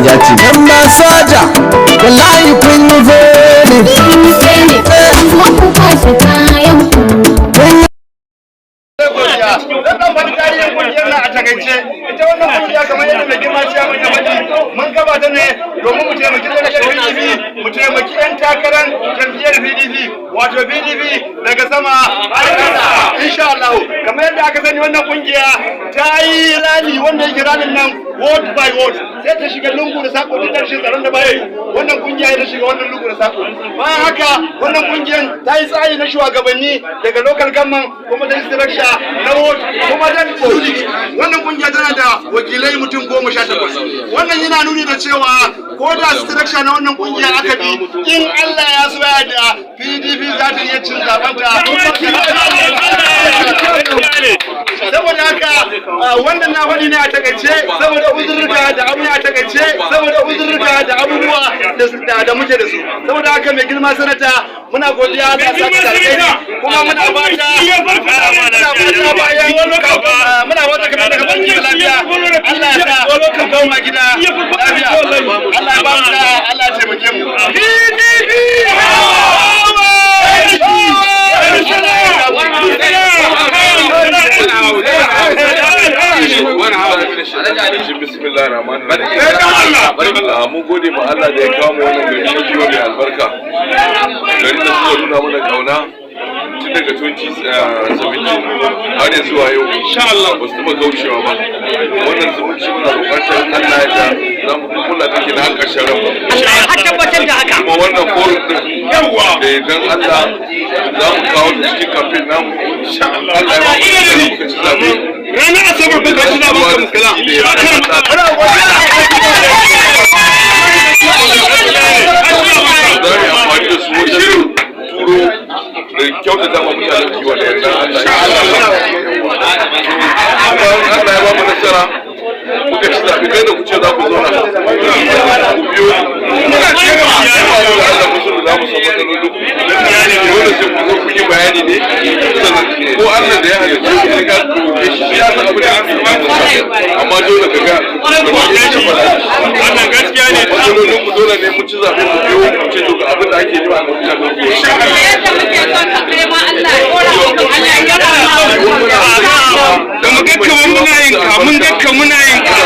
jati yan masaja wallahi kun yi ita wannan kungiya kamar yadda mai girma ciya mun yamma mun gabata ne domin mu taimaki PDP mu taimaki yan takarar jam'iyyar PDP wato PDP daga sama har ƙasa insha Allah kamar yadda aka sani wannan kungiya ta yi rally wanda yake ranin nan ward by ward sai ta shiga lungu da sako ta tarshe tsaron da bai wannan kungiya ta shiga wannan lungu da sako bayan haka wannan kungiyar ta yi tsari na shugabanni daga local government kuma da structure na ward kuma da wannan kungiya tana da wakilai mutum 18 wannan yana nuni da cewa ko da structure na wannan kungiya aka bi in Allah ya so ya da PDP za ta iya cin zaben ta saboda haka wannan na faɗi ne a takaice saboda uzurruka da abu a takaice saboda uzurruka da abubuwa da muke da su saboda haka mai girma sanata muna godiya da saka da alheri kuma muna fata muna fata kamar daga bankin lafiya Allah ya sa ka koma gida lafiya Allah ya ba mu da Allah ya taimake mu mun gode ma Allah da ya kawo mu wannan gari na biyo mai albarka gari da suka nuna mana kauna tun daga 2017 har yanzu zuwa yau insha Allah ba su taba gaushewa ba wannan zumunci muna bukatar Allah ya da za mu kula take na ƙarshen rabu har tabbatar da haka kuma wannan forum din yawa da idan Allah za mu kawo da cikin campaign namu insha Allah Allah ya ba mu da zabe ranar asabar ba shi da ba muskala da kyautata ma mutanen kiwa da yarda Allah ya ba mu nasara muka ci zaɓe kai da kuce za ku zauna ku biyo muna ce ga Allah ku sunu za mu san matsalolin dole sai ku zo ku yi bayani ne ko Allah da ya halitta ku ne ka roƙe shi ya san abu da an san amma dole ka ga wannan gaskiya ne matsalolin mu dole ne mu ci zaɓe ku biyo ku ce to ga abin da ake yi a mutanen ku da mu gakka muna yin ka mun gakka muna yin ka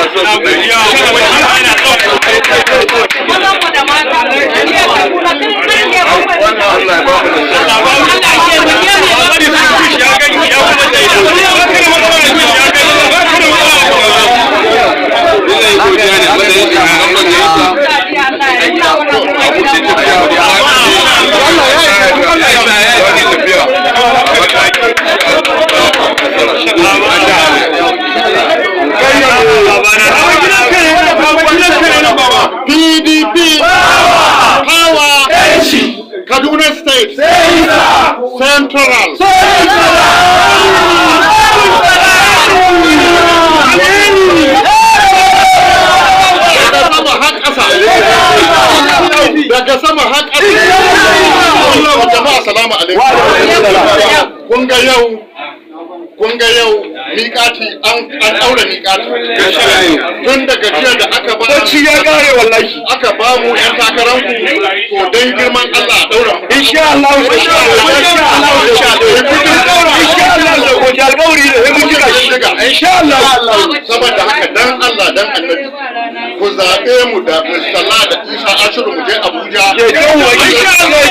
PDP power Kaduna State Central daga sama har ƙasa jama'a assalamu alaikum kun ga yau miƙati an ɗaura miƙati tun daga jiya da aka ba bacci ya ƙare wallahi aka ba mu ƴan takaranku to don girman Allah a ɗaura insha Allah insha Allah da ko alƙawari da mun jira shi insha Allah saboda haka dan Allah dan Annabi ku zaɓe mu da Mustala da Isa Ashiru mu je Abuja yawa insha Allah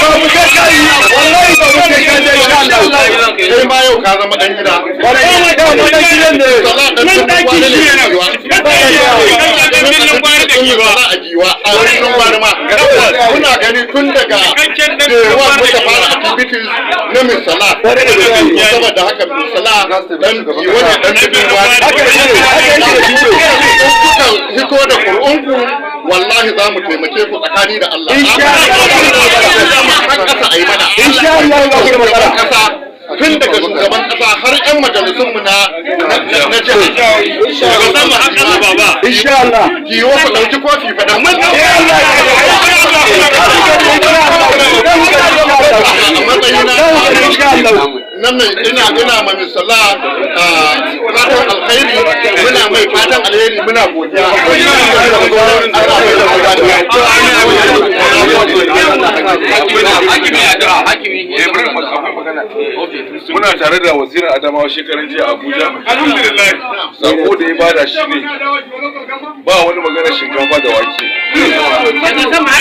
ba mu ga kai wallahi ba mu ga kai insha Allah kai ma yau ka zama dan gida wallahi da mu dan gidan ne nan daki shi ne kuna gani tun daga wa muka fara activities na Misala saboda haka Misala dan wani dan cikin wani kuka hito da Qur'anku wallahi za mu taimake ku tsakani da Allah insha Allah tun daga shugaban kasa har yan majalisun mu na jihar shugaban mu haka baba insha Allah ki wo ku dauki kofi fa dan mun nan ina ma misala fatan alkhairi muna mai fatan alheri muna godiya muna tare da wazirin Adamawa shekaran jiya Abuja. Alhamdulillah. Sako da ya bada shi ne ba wani magana shinkafa da wake.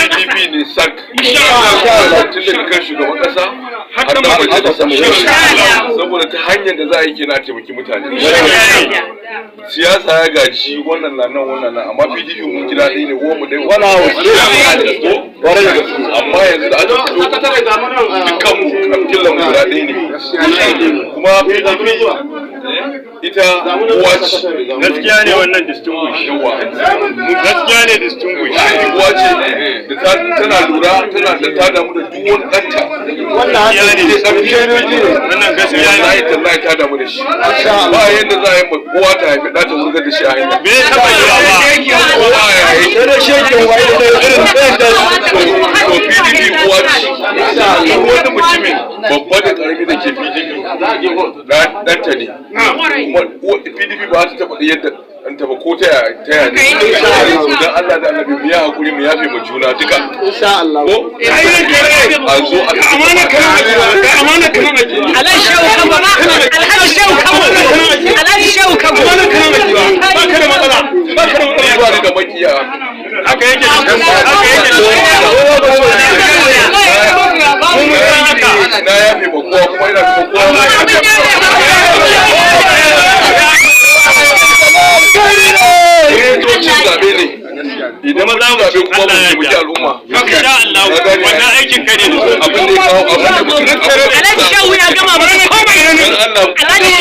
PDP ne sak. Tun daga kan shugaban kasa har da majalisa saboda ta hanyar da za a yi kenan taimaki mutane. Siyasa ya gaji wannan na nan wannan na amma PDP mun gida ɗaya ne mu dai wala amma yanzu da aka fito dukkan mu kamkilan mu guda ɗaya ne kuma PDP ita uwa ce gaskiya ne wannan distinguish gaskiya ne distinguish uwa ce da tana lura tana da ta damu da duk wani ɗanta wannan wannan gaskiya ne tallahi ta damu da shi ba yanda za a yi uwa ta haifi ɗa ta wurgar da shi a hanya me ya taba yi ba uwa ya yi da shekin waye da irin ɗayan da to PDP uwa ce wani mutumin babba da ƙarami da ke PDP ɗanta ne kuma PDP ba ta taɓa yadda an taɓa ko ta yaya ne don Allah da annabi mu ya hakuri mu yafe mu juna duka insha Allah ko a zo a amana kana Alhaji Shehu Kabo Alhaji Shehu Kabo Alhaji Shehu Kabo ba ka da matsala ba ka da matsala ba da makiya haka yake na yafe ma kowa kuma ina kuma zaɓe ne idan za mu zaɓe kuma mu taimaki al'umma insha Allah wannan aikin ka ne abin da ya kawo abin da mutum Alhaji Shehu ya gama ba komai Allah Alhaji